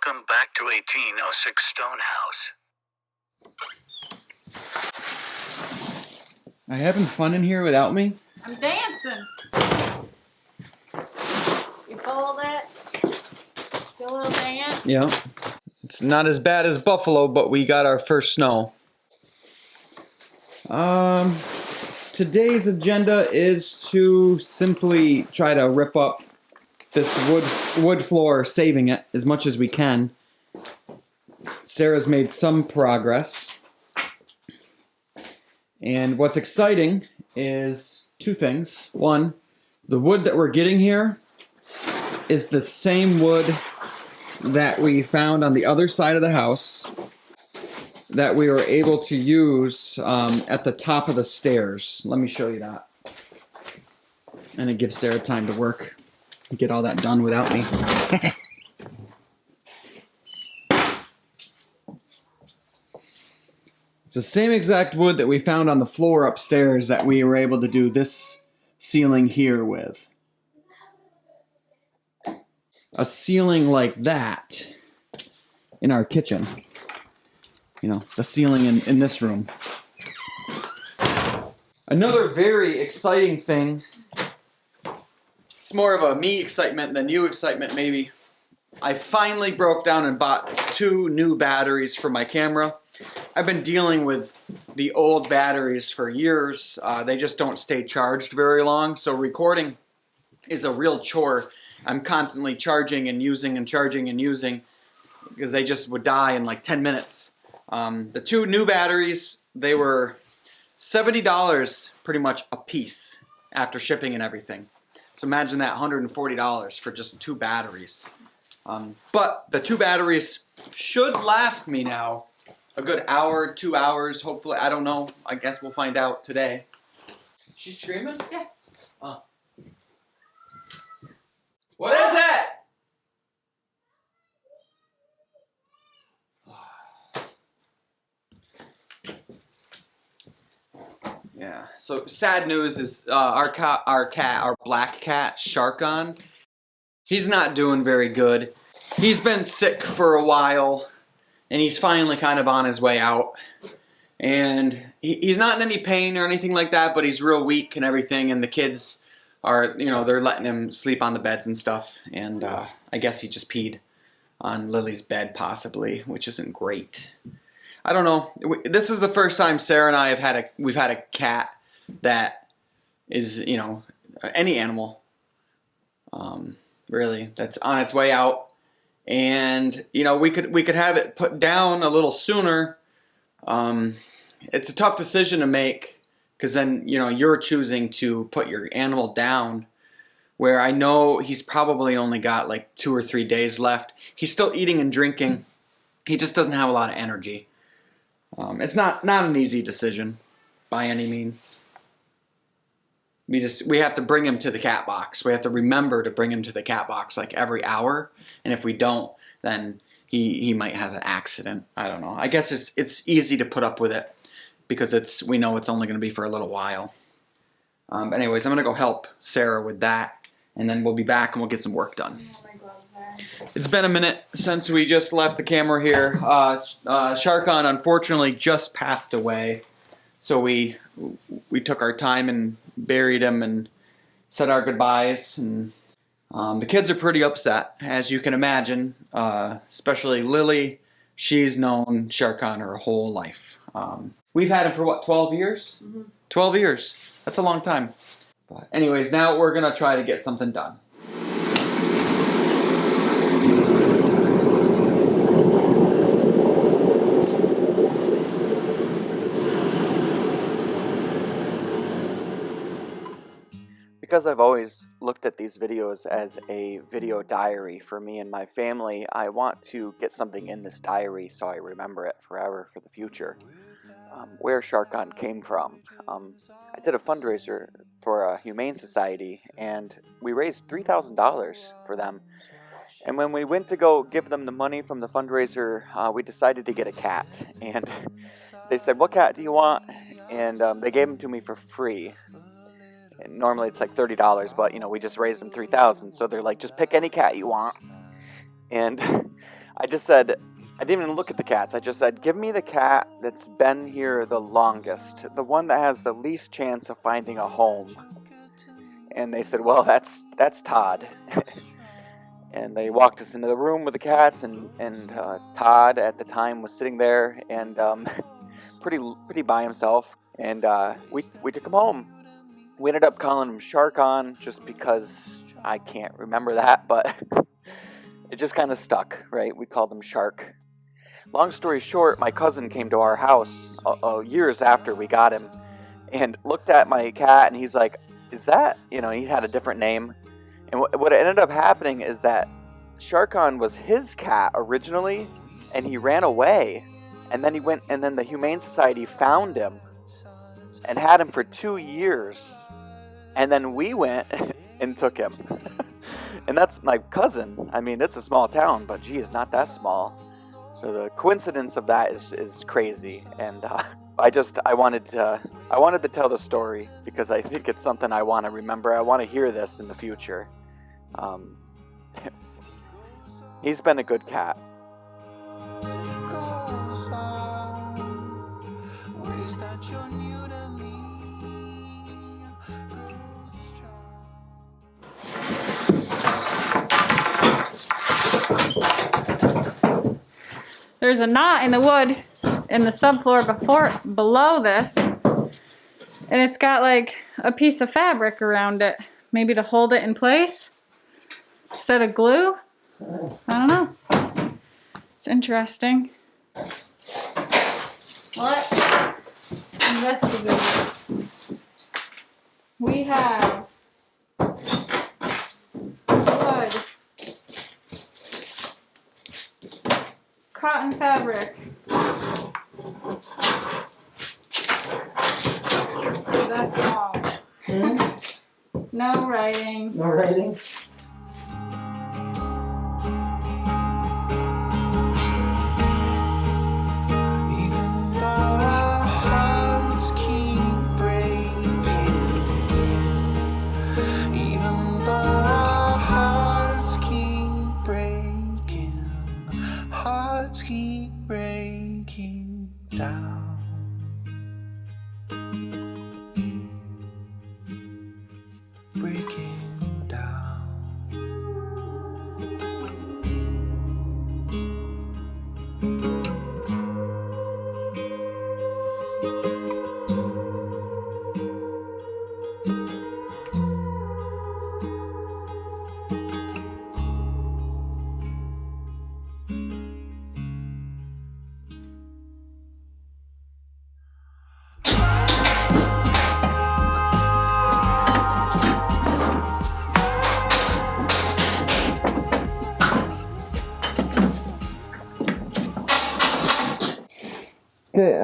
Welcome back to 1806 Stonehouse. Are you having fun in here without me? I'm dancing. You follow that? Do a little dance? Yeah. It's not as bad as Buffalo, but we got our first snow. Today's agenda is to simply try to rip up this wood floor, saving it as much as we can. Sarah's made some progress. And what's exciting is two things. One, the wood that we're getting here is the same wood that we found on the other side of the house that we were able to use at the top of the stairs. Let me show you that. And it gives Sarah time to work and get all that done without me. It's the same exact wood that we found on the floor upstairs that we were able to do this ceiling here with. A ceiling like that in our kitchen. You know, the ceiling in this room. Another very exciting thing, it's more of a me excitement than you excitement maybe. I finally broke down and bought 2 new batteries for my camera. I've been dealing with the old batteries for years. They just don't stay charged very long, so recording is a real chore. I'm constantly charging and using and charging and using because they just would die in like 10 minutes. The 2 new batteries, they were $70 pretty much a piece after shipping and everything. So imagine that, $140 for just 2 batteries. But the 2 batteries should last me now a good hour, 2 hours, hopefully. I don't know. I guess we'll find out today. She's screaming? Yeah. Oh. What is it? Yeah. So sad news is our black cat, Sharkon. He's not doing very good. He's been sick for a while, and he's finally kind of on his way out. And he's not in any pain or anything like that, but he's real weak and everything. And the kids are, you know, they're letting him sleep on the beds and stuff. And I guess he just peed on Lily's bed possibly, which isn't great. I don't know. This is the first time Sarah and I we've had a cat that is, you know, any animal, really, that's on its way out. And, you know, we could have it put down a little sooner. It's a tough decision to make because then, you know, you're choosing to put your animal down where I know he's probably only got like 2 or 3 days left. He's still eating and drinking. He just doesn't have a lot of energy. It's not an easy decision by any means. We have to bring him to the cat box. We have to remember to bring him to the cat box like every hour. And if we don't, then he might have an accident. I don't know. I guess it's easy to put up with it because we know it's only going to be for a little while. But anyways, I'm going to go help Sarah with that. And then we'll be back and we'll get some work done. It's been a minute since we just left the camera here. Sharkon unfortunately just passed away. So we took our time and buried him and said our goodbyes. And the kids are pretty upset, as you can imagine. Especially Lily. She's known Sharkon her whole life. We've had him for what, 12 years? Mm-hmm. 12 years. That's a long time. But anyways, now we're going to try to get something done. Because I've always looked at these videos as a video diary for me and my family, I want to get something in this diary so I remember it forever for the future. Where Sharkon came from. I did a fundraiser for a humane society and we raised $3,000 for them. And when we went to go give them the money from the fundraiser, we decided to get a cat. And they said, "What cat do you want?" And they gave him to me for free. And normally it's like $30, but you know, we just raised them $3,000. So they're like, "Just pick any cat you want." And I just said, I didn't even look at the cats. I just said, give me the cat that's been here the longest, the one that has the least chance of finding a home. And they said, well, that's Todd. And they walked us into the room with the cats, and Todd at the time was sitting there and pretty by himself. And we took him home. We ended up calling him Sharkon just because I can't remember that, but it just kind of stuck, right? We called him Shark. Long story short, my cousin came to our house years after we got him and looked at my cat, and he's like, is that, he had a different name. And what ended up happening is that Sharkon was his cat originally, and he ran away. And then the Humane Society found him and had him for 2 years. And then we went and took him. And that's my cousin. I mean, it's a small town, but gee, it's not that small. So the coincidence of that is crazy. And I wanted to tell the story because I think it's something I want to remember. I want to hear this in the future. He's been a good cat. There's a knot in the wood in the subfloor below this, and it's got like a piece of fabric around it, maybe to hold it in place instead of glue. I don't know. It's interesting. Let's investigate. We have wood, cotton fabric, that's all. No writing. No writing? Okay,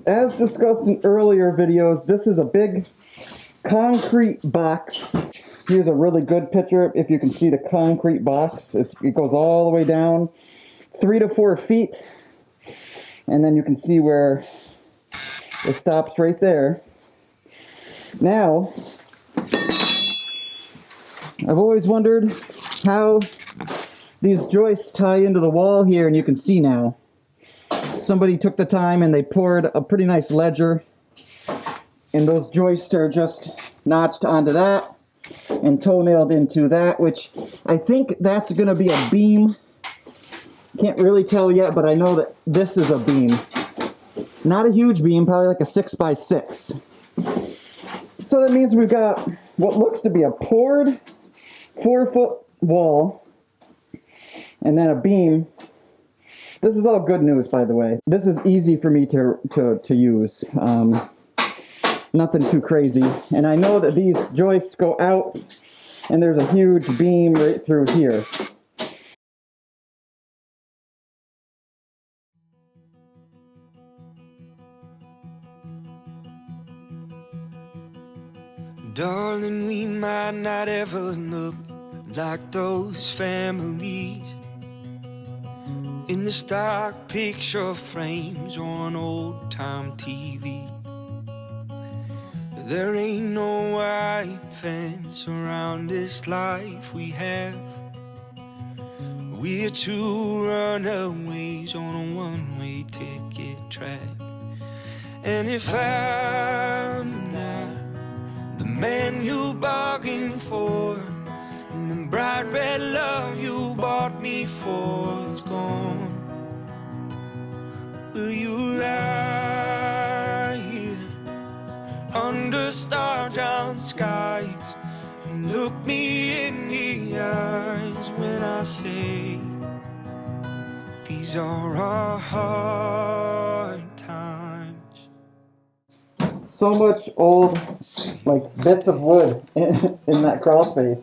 as discussed in earlier videos, this is a big concrete box. Here's a really good picture if you can see the concrete box. It goes all the way down 3 to 4 feet, and then you can see where it stops right there. Now, I've always wondered how these joists tie into the wall here, and you can see now. Somebody took the time and they poured a pretty nice ledger, and those joists are just notched onto that and toe-nailed into that, which I think that's going to be a beam. Can't really tell yet, but I know that this is a beam. Not a huge beam, probably like a 6x6. So that means we've got what looks to be a poured 4-foot wall and then a beam. This is all good news, by the way. This is easy for me to use. Nothing too crazy. And I know that these joists go out, and there's a huge beam right through here. Darling, we might not ever look like those families in the stock picture frames on old-time TV. There ain't no white fence around this life we have. We're two runaways on a one-way ticket track. And if I'm not the man you bargained for, and the bright red love you bought me for is gone, will you lie here under star-drowned skies and look me in the eyes when I say these are our hard times? So much old, like, bits of wood in that crawl space.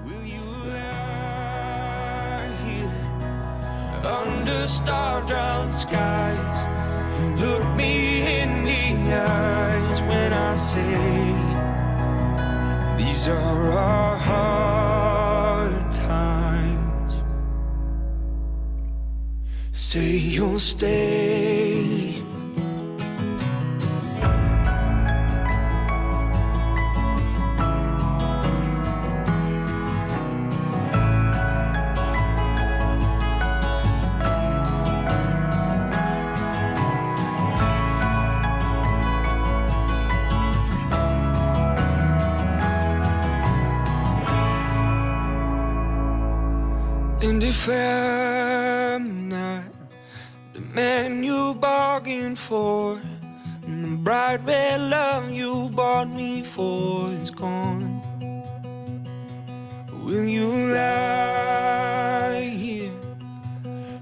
Will you lie here under star-drowned skies and look me in the eyes when I say these are our hard times? Say you'll stay. And if I'm not the man you bargained for, and the bright red love you bought me for is gone, will you lie here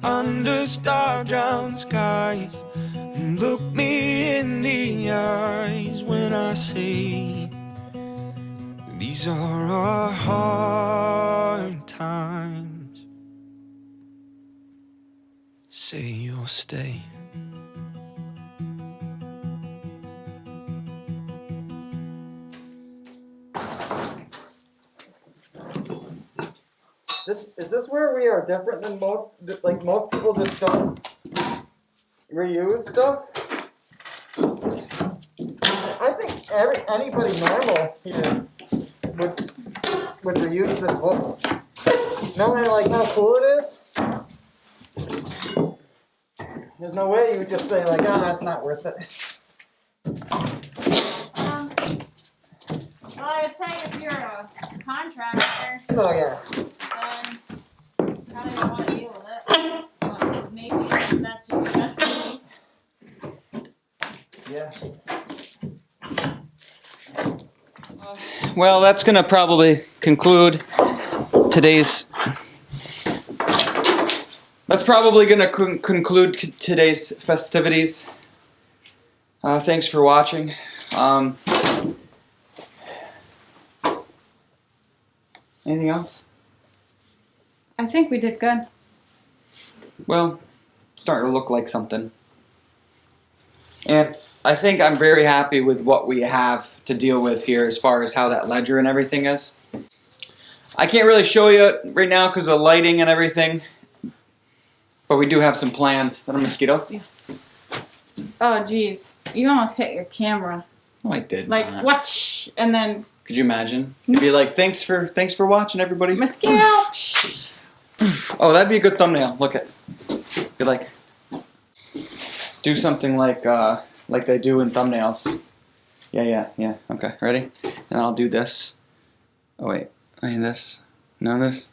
under star-drowned skies and look me in the eyes when I say these are our hard times? Say you'll stay. Is this where we are different than most? Like, most people just don't reuse stuff? I think anybody normal here would reuse this wood. No matter like how cool it is. There's no way you would just say like, oh, that's not worth it. Well, I'd say if you're a contractor, Oh yeah. then kind of don't want to deal with it. But maybe that's your specialty. Yeah. Well, that's going to probably conclude today's. That's probably going to conclude today's festivities. Thanks for watching. Anything else? I think we did good. Well, it's starting to look like something. And I think I'm very happy with what we have to deal with here as far as how that ledger and everything is. I can't really show you right now because of the lighting and everything. But we do have some plans. Is that a mosquito? Yeah. Oh, geez. You almost hit your camera. No, I did Like, not. watch, and then Could you imagine? You'd be like, thanks for watching, everybody. mosquito. Oh, that'd be a good thumbnail. Look at. Be like, do something like they do in thumbnails. Yeah. Okay, ready? And I'll do this. Oh wait, I mean this. No, this.